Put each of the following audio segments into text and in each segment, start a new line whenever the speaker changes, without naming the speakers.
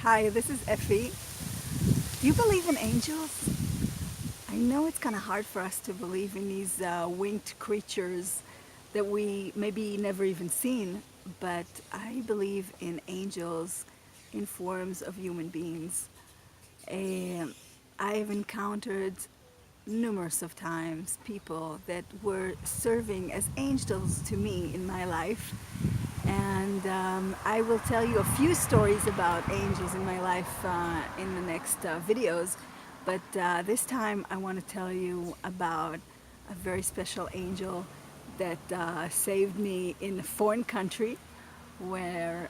Hi, this is Effie. Do you believe in angels? I know it's kind of hard for us to believe in these winged creatures that we maybe never even seen, but I believe in angels in forms of human beings. And I've encountered numerous of times people that were serving as angels to me in my life. And I will tell you a few stories about angels in my life in the next videos. But this time I want to tell you about a very special angel that saved me in a foreign country where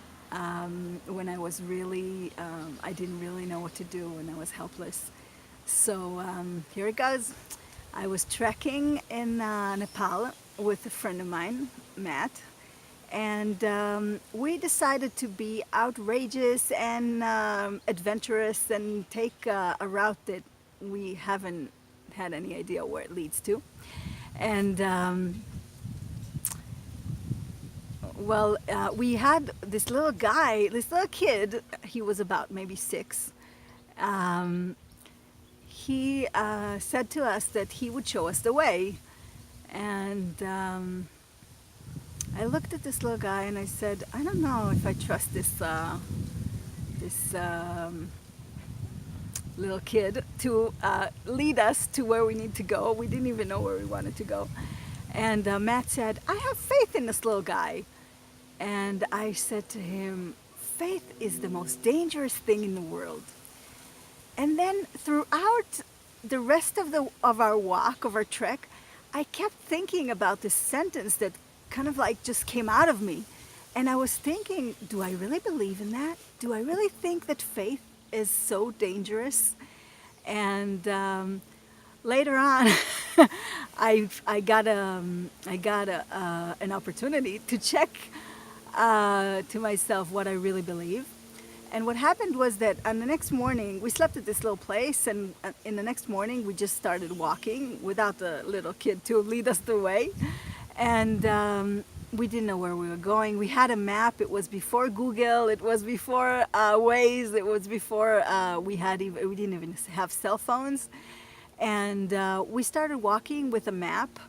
when I was really, I didn't really know what to do when I was helpless. So here it goes. I was trekking in Nepal with a friend of mine, Matt, and we decided to be outrageous and adventurous and take a route that we haven't had any idea where it leads to. And we had this little guy, this little kid. He was about maybe 6. Um, he said to us that he would show us the way. And I looked at this little guy and I said, I don't know if I trust this little kid to lead us to where we need to go. We didn't even know where we wanted to go. And Matt said, I have faith in this little guy. And I said to him, faith is the most dangerous thing in the world. And then throughout the rest of our walk, of our trek, I kept thinking about this sentence that kind of like just came out of me. And I was thinking, do I really believe in that? Do I really think that faith is so dangerous? And later on, I got an opportunity to check to myself what I really believe. And what happened was that on the next morning, we slept at this little place, and in the next morning, we just started walking without the little kid to lead us the way. And we didn't know where we were going. We had a map. It was before Google. It was before Waze. It was before we didn't even have cell phones. And we started walking with a map.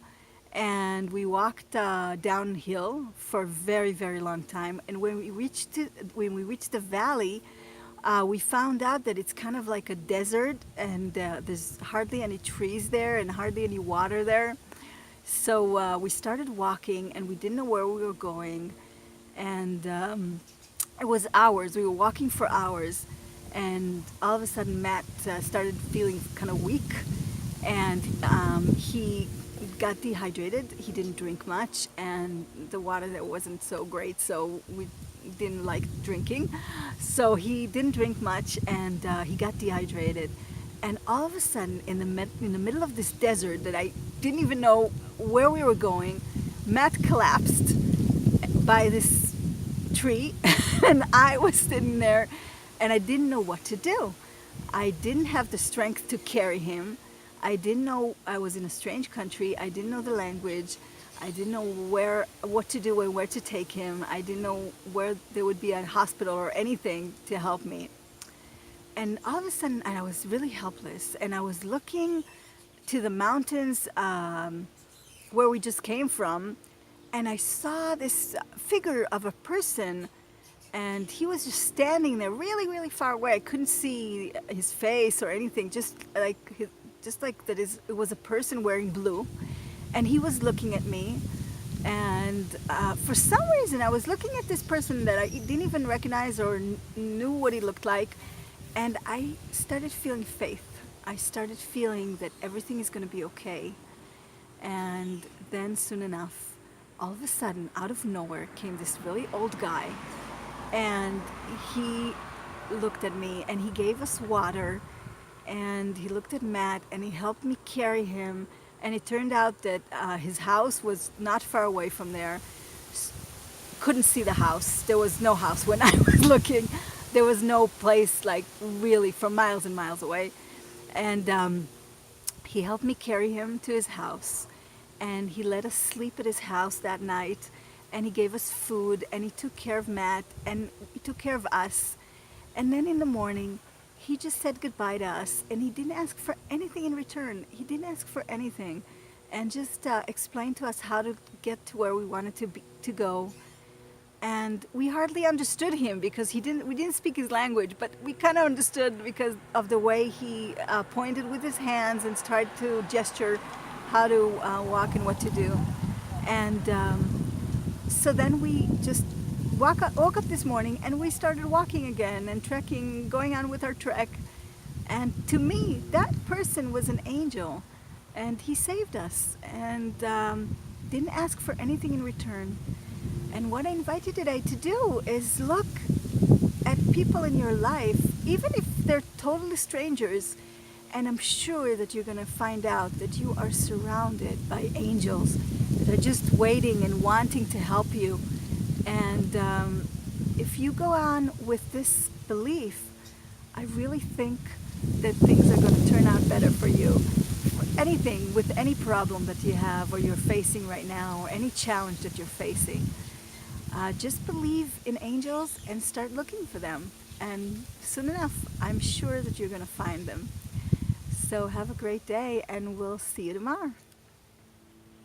And we walked downhill for a very, very long time. And when we reached the valley, we found out that it's kind of like a desert, and there's hardly any trees there and hardly any water there. So we started walking, and we didn't know where we were going. And it was hours. We were walking for hours, and all of a sudden, Matt started feeling kind of weak, and he got dehydrated. He didn't drink much, and the water there wasn't so great, so we didn't like drinking. So he didn't drink much, and he got dehydrated. And all of a sudden, in the middle of this desert that I didn't even know where we were going, Matt collapsed by this tree, and I was sitting there, and I didn't know what to do. I didn't have the strength to carry him. I didn't know. I was in a strange country. I didn't know the language. I didn't know what to do and where to take him. I didn't know where there would be a hospital or anything to help me. And all of a sudden, I was really helpless. And I was looking to the mountains where we just came from. And I saw this figure of a person. And he was just standing there really, really far away. I couldn't see his face or anything. Just like that it was a person wearing blue. And he was looking at me. And for some reason, I was looking at this person that I didn't even recognize or knew what he looked like. And I started feeling faith. I started feeling that everything is going to be okay. And then soon enough, all of a sudden, out of nowhere, came this really old guy. And he looked at me and he gave us water. And he looked at Matt and he helped me carry him. And it turned out that his house was not far away from there. Couldn't see the house. There was no house when I was looking. There was no place, like, really from miles and miles away. And he helped me carry him to his house. And he let us sleep at his house that night. And he gave us food. And he took care of Matt. And he took care of us. And then in the morning, he just said goodbye to us, and he didn't ask for anything in return. He didn't ask for anything, and just explained to us how to get to where we wanted to go. And we hardly understood him because we didn't speak his language, but we kind of understood because of the way he pointed with his hands and started to gesture how to walk and what to do. And so then we just woke up this morning and we started walking again and trekking, going on with our trek. And to me, that person was an angel, and he saved us and didn't ask for anything in return. And what I invite you today to do is look at people in your life, even if they're totally strangers, and I'm sure that you're going to find out that you are surrounded by angels that are just waiting and wanting to help you. And if you go on with this belief, I really think that things are going to turn out better for you. For anything, with any problem that you have or you're facing right now, or any challenge that you're facing, just believe in angels and start looking for them. And soon enough, I'm sure that you're going to find them. So have a great day, and we'll see you tomorrow.